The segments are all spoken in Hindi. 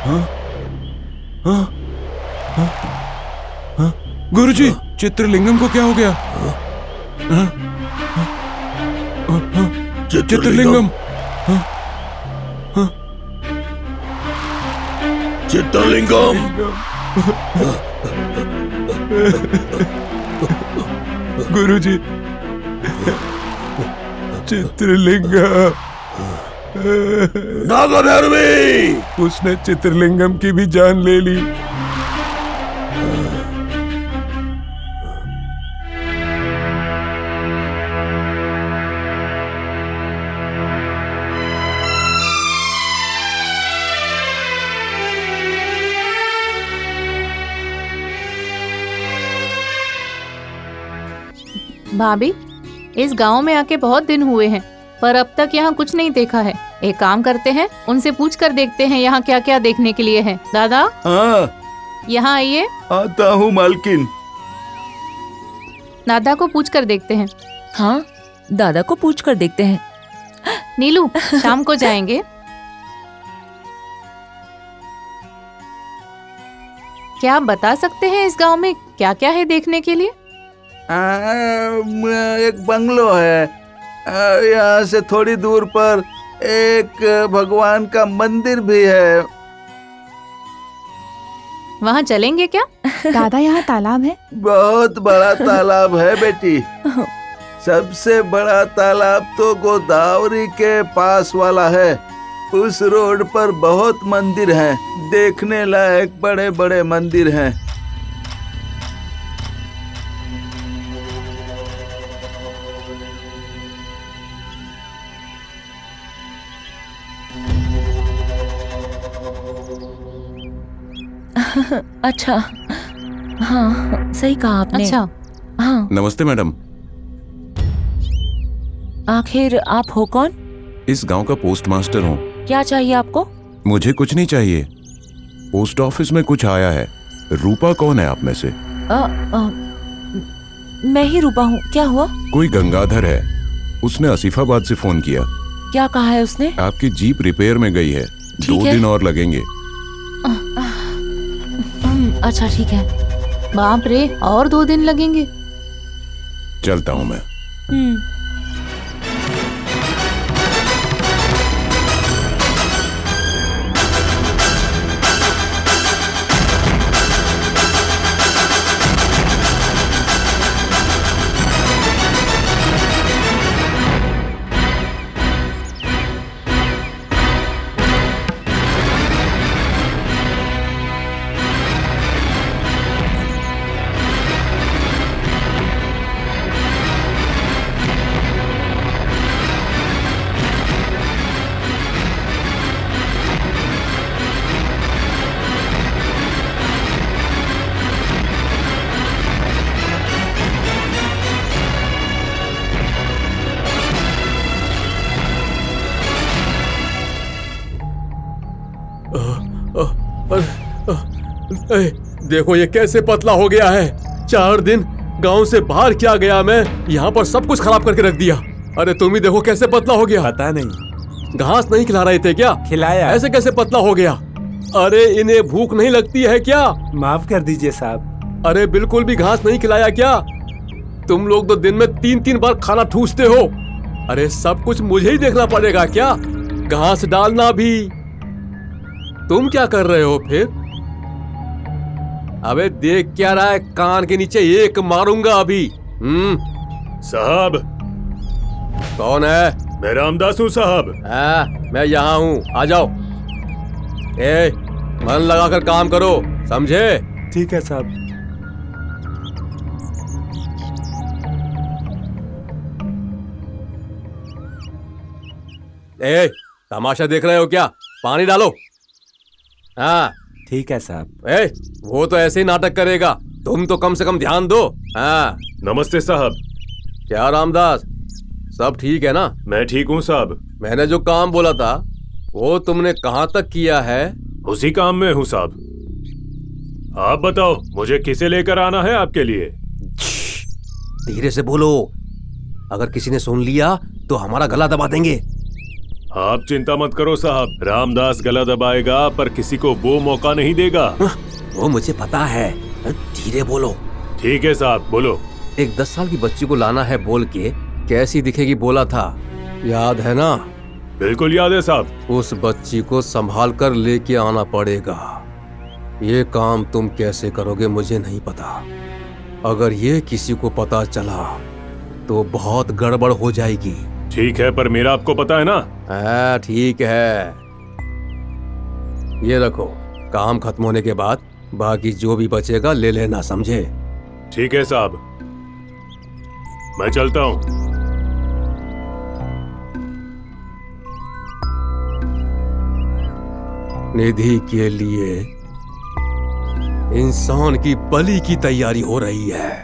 हाँ? हाँ? हाँ? हाँ? गुरुजी, चित्रलिंगम को क्या हो गया? हाँ? हाँ? हाँ? चित्रलिंगम। हाँ? हाँ? चित्रलिंगम। गुरुजी, चित्रलिंगम। नागधर्मी, उसने चित्रलिंगम की भी जान ले ली। भाभी, इस गांव में आके बहुत दिन हुए हैं, पर अब तक यहाँ कुछ नहीं देखा है। एक काम करते हैं, उनसे पूछ कर देखते हैं यहाँ क्या क्या देखने के लिए है। दादा, हाँ यहाँ आइए। आता हूँ मालकिन। दादा को पूछ कर देखते हैं। हाँ, दादा को पूछ कर देखते हैं। नीलू, शाम को जाएंगे। क्या आप बता सकते हैं इस गांव में क्या क्या है देखने के लिए? एक बंगलो है। यहाँ से थोड़ी दूर पर एक भगवान का मंदिर भी है। वहाँ चलेंगे क्या? दादा, यहाँ तालाब है। बहुत बड़ा तालाब है बेटी। सबसे बड़ा तालाब तो गोदावरी के पास वाला है। उस रोड पर बहुत मंदिर हैं, देखने लायक बड़े बड़े मंदिर हैं। अच्छा, हाँ सही कहा आपने। अच्छा, हाँ, नमस्ते मैडम। आखिर आप हो कौन? इस गांव का पोस्ट मास्टर हूँ। क्या चाहिए आपको? मुझे कुछ नहीं चाहिए। पोस्ट ऑफिस में कुछ आया है। रूपा कौन है आप में से? मैं ही रूपा हूँ। क्या हुआ? कोई गंगाधर है, उसने आसिफाबाद से फोन किया। क्या कहा है उसने? आपकी जीप रिपेयर में गई है, 2 है। दिन और लगेंगे। अच्छा ठीक है। बाप रे, और 2 दिन लगेंगे? चलता हूँ मैं। देखो ये कैसे पतला हो गया है। 4 दिन गांव से बाहर क्या गया मैं, यहाँ पर सब कुछ खराब करके रख दिया। अरे तुम ही देखो कैसे पतला हो गया। पता नहीं। घास नहीं खिला रहे थे क्या? खिलाया। ऐसे कैसे पतला हो गया? अरे इन्हें भूख नहीं लगती है क्या? माफ कर दीजिए साहब। अरे बिल्कुल भी घास नहीं खिलाया क्या? तुम लोग तो दिन में 3-3 बार खाना ठूसते हो। अरे सब कुछ मुझे ही देखना पड़ेगा क्या? घास डालना भी। तुम क्या कर रहे हो फिर? अबे देख क्या रहा है? कान के नीचे एक मारूंगा अभी। साहब। कौन है? मैं रामदास हूँ साहब। मैं यहाँ हूँ, आ जाओ। मन लगाकर काम करो, समझे? ठीक है साहब। तमाशा देख रहे हो क्या? पानी डालो। हाँ ठीक है साहब। वो तो ऐसे ही नाटक करेगा, तुम तो कम से कम ध्यान दो। हाँ। नमस्ते साहब। क्या रामदास, सब ठीक है ना? मैं ठीक हूँ साहब। मैंने जो काम बोला था वो तुमने कहाँ तक किया है? उसी काम में हूँ साहब। आप बताओ मुझे किसे लेकर आना है आपके लिए? धीरे से बोलो, अगर किसी ने सुन लिया तो हमारा गला दबा देंगे। आप चिंता मत करो साहब, रामदास गला दबाएगा पर किसी को वो मौका नहीं देगा। वो मुझे पता है, धीरे बोलो। ठीक है साहब, बोलो। एक 10 साल की बच्ची को लाना है बोल के कैसी दिखेगी बोला था, याद है ना? बिल्कुल याद है साहब। उस बच्ची को संभाल कर लेके आना पड़ेगा। ये काम तुम कैसे करोगे मुझे नहीं पता। अगर ये किसी को पता चला तो बहुत गड़बड़ हो जाएगी। ठीक है, पर मेरा आपको पता है ना। ठीक है, ये रखो। काम खत्म होने के बाद बाकी जो भी बचेगा ले लेना, समझे? ठीक है साहब, मैं चलता हूँ। निधि के लिए इंसान की बलि की तैयारी हो रही है।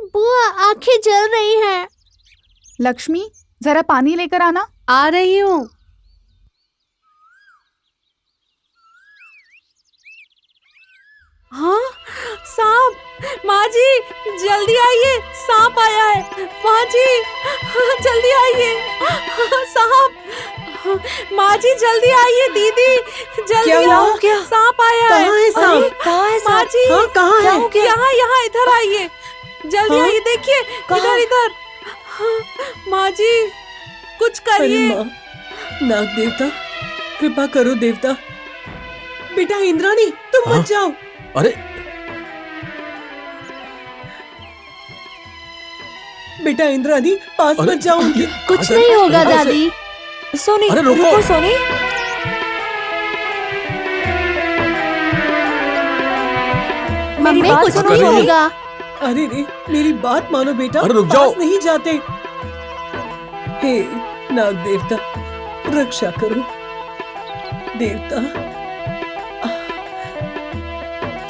बुआ, आंखें जल रही हैं। लक्ष्मी, जरा पानी लेकर आना। आ रही हूँ। हाँ, सांप! माँ जी, जल्दी आइए, सांप आया है। माँ जी, जल्दी आइए, सांप! माँ जी, जल्दी आइए। दीदी, जल्दी क्या आओ। हुआ? क्या? सांप आया है। कहाँ है सांप? अरे, कहाँ है माँ सांप? जी, हाँ, कहाँ है? यहाँ इधर आइए। जल्दी हाँ? आइए, देखिए, कहाँ? इधर। माँ जी, कुछ अरे करिए। माँ, नाग देवता, कृपा करो देवता। बेटा इंद्राणी, तुम हाँ? मत जाओ। अरे बेटा इंद्राणी, पास मत जाओ उनके। कुछ नहीं होगा दादी। सोनी, अरे रुको। रुको सोनी। मम्मी, बात कुछ सुनो, नहीं सोनी। होगा। अरे रे, मेरी बात मानो बेटा। अरे रुक जाओ। पास नहीं जाते। हे नाग देवता, रक्षा करो देवता।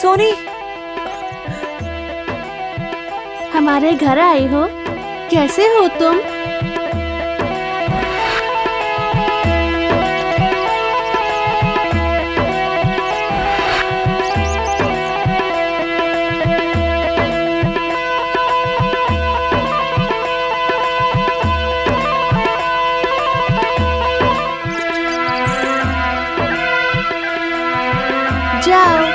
सोनी, हमारे घर आई हो? कैसे हो तुम? जाओ।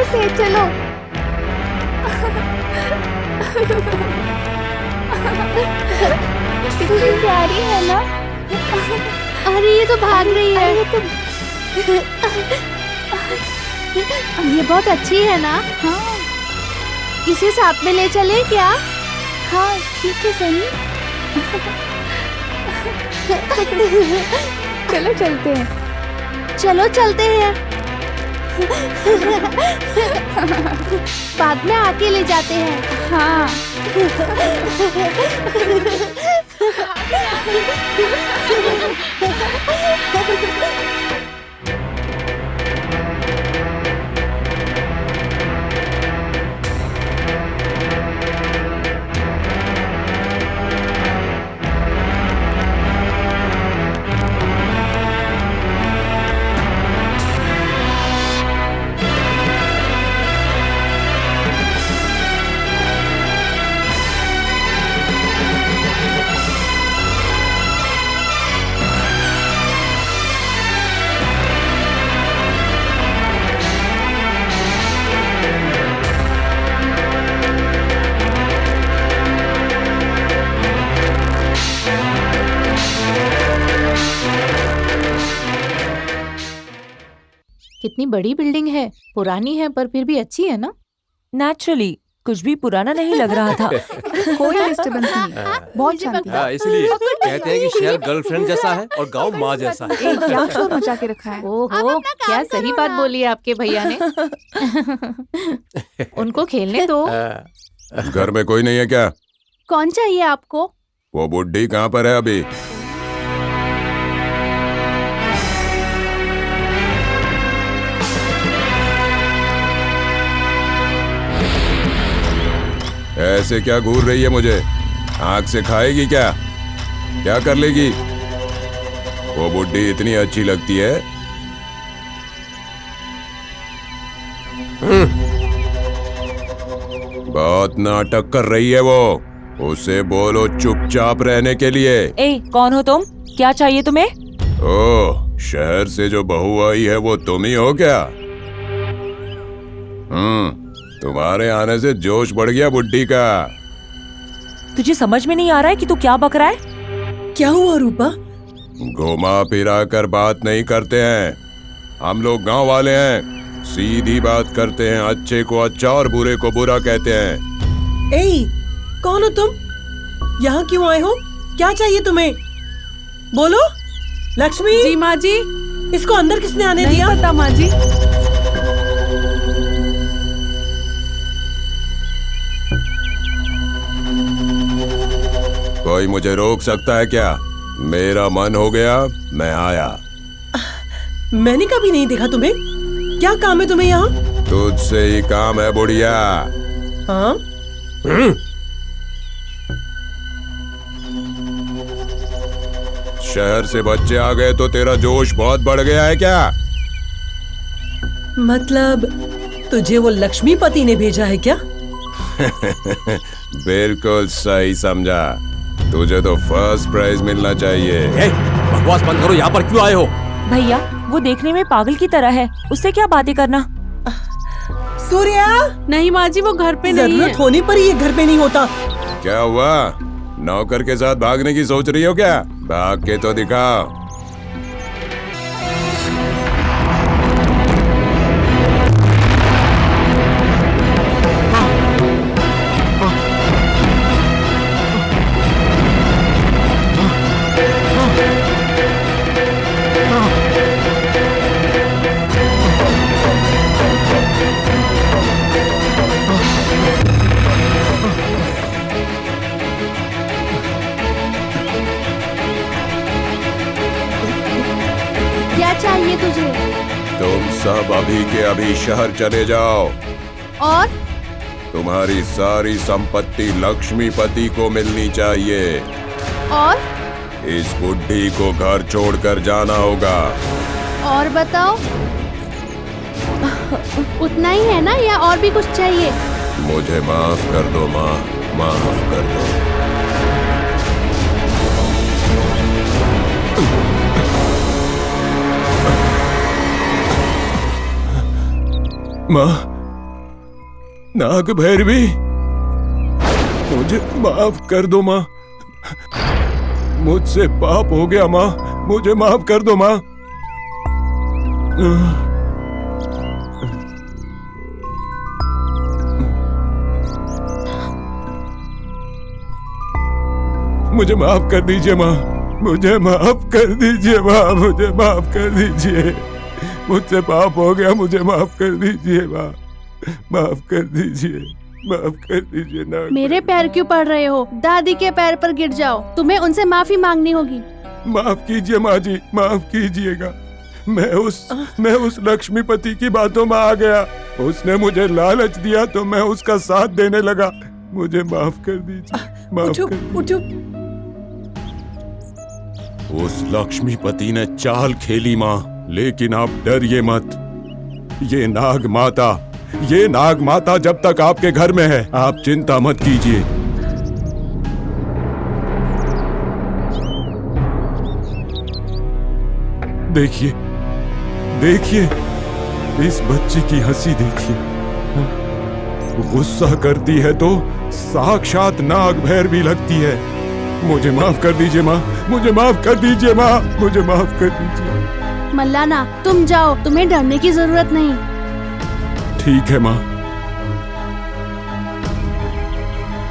चलते हैं, चलो। कितनी प्यारी है ना। अरे ये तो भाग रही है। ये बहुत अच्छी है ना। हाँ इसे साथ में ले चले क्या? हाँ ठीक है सनी। चलो चलते हैं। चलो चलते हैं। बाद में आके ले जाते हैं। हाँ कितनी बड़ी बिल्डिंग है, पुरानी है पर फिर भी अच्छी है ना। नेचुरली कुछ भी पुराना नहीं लग रहा था। कोई डिस्टर्बेंस नहीं है, बहुत शांति है। इसलिए कहते हैं कि शहर गर्लफ्रेंड जैसा है और गांव माँ जैसा है। ए, क्या शोर मचा के रखा है। ओहो, क्या सही बात बोली है आपके भैया ने। उनको खेलने दो। घर में कोई नहीं है क्या? कौन चाहिए आपको? वो बुड्ढी कहाँ पर है अभी? ऐसे क्या घूर रही है मुझे? आँख से खाएगी क्या? क्या कर लेगी? वो बुड्ढी इतनी अच्छी लगती है। बहुत नाटक कर रही है वो। उसे बोलो चुपचाप रहने के लिए। ए, कौन हो तुम? क्या चाहिए तुम्हें? ओह, शहर से जो बहू आई है वो तुम ही हो क्या? तुम्हारे आने से जोश बढ़ गया बुड्ढी का। तुझे समझ में नहीं आ रहा है कि तू क्या बक रहा है? क्या हुआ रूपा? घुमा फिरा कर बात नहीं करते हैं। हम लोग गांव वाले हैं, सीधी बात करते हैं। अच्छे को अच्छा और बुरे को बुरा कहते हैं। ए, कौन हो तुम? यहाँ क्यों आए हो? क्या चाहिए तुम्हें? बोलो। लक्ष्मी जी माँ जी। इसको अंदर किसने आने नहीं दिया? पता माँ जी। कोई मुझे रोक सकता है क्या? मेरा मन हो गया, मैं आया। मैंने कभी नहीं देखा तुम्हें। क्या काम है तुम्हें यहाँ? तुझसे ही काम है बुढ़िया। हाँ? शहर से बच्चे आ गए तो तेरा जोश बहुत बढ़ गया है क्या? मतलब तुझे वो लक्ष्मीपति ने भेजा है क्या? बिल्कुल सही समझा। तुझे तो फर्स्ट प्राइज मिलना चाहिए। बकवास बंद करो। यहाँ पर क्यों आए हो? भैया, वो देखने में पागल की तरह है, उससे क्या बातें करना। सूर्या! नहीं माँ जी, वो घर पे नहीं है। जरूरत होने पर ही ये घर पे नहीं होता। क्या हुआ? नौकर के साथ भागने की सोच रही हो क्या? भाग के तो दिखाओ। क्या चाहिए तुझे? तुम सब अभी के अभी शहर चले जाओ। और तुम्हारी सारी संपत्ति लक्ष्मीपति को मिलनी चाहिए। और इस बुड्ढी को घर छोड़कर जाना होगा। और बताओ, उतना ही है ना या और भी कुछ चाहिए? मुझे माफ कर दो माँ, माफ कर दो। माँ, नाग भैरवी, मुझे माफ कर दो माँ। मुझसे पाप हो गया माँ, मुझे माफ कर दो माँ। मुझे माफ कर दीजिए माँ, मुझे माफ कर दीजिए माँ, मुझे माफ कर दीजिए। मुझसे पाप हो गया, मुझे माफ कर दीजिए माँ, माफ कर दीजिए, माफ कर दीजिए ना। मेरे पैर क्यों पड़ रहे हो? दादी के पैर पर गिर जाओ, तुम्हें उनसे माफी मांगनी होगी। माफ कीजिए माँ जी, माफ कीजिएगा। मैं उस लक्ष्मीपति की बातों में आ गया। उसने मुझे लालच दिया तो मैं उसका साथ देने लगा। मुझे माफ कर दीजिए, माफ कर दीजिए। उठो। उस लक्ष्मीपति ने चाल खेली माँ, लेकिन आप डरिए मत। ये नाग माता जब तक आपके घर में है, आप चिंता मत कीजिए। देखिए, देखिए, इस बच्ची की हंसी देखिए। गुस्सा करती है तो साक्षात नाग भैरवी लगती है। मुझे माफ कर दीजिए माँ, मुझे माफ कर दीजिए माँ, मुझे माफ कर दीजिए। मल्लाना, तुम जाओ, तुम्हें डरने की जरूरत नहीं। ठीक है माँ,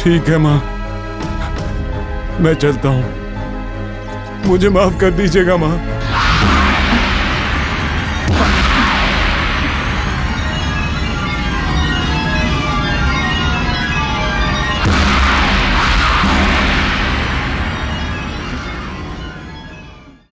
ठीक है माँ, मैं चलता हूँ। मुझे माफ कर दीजिएगा माँ।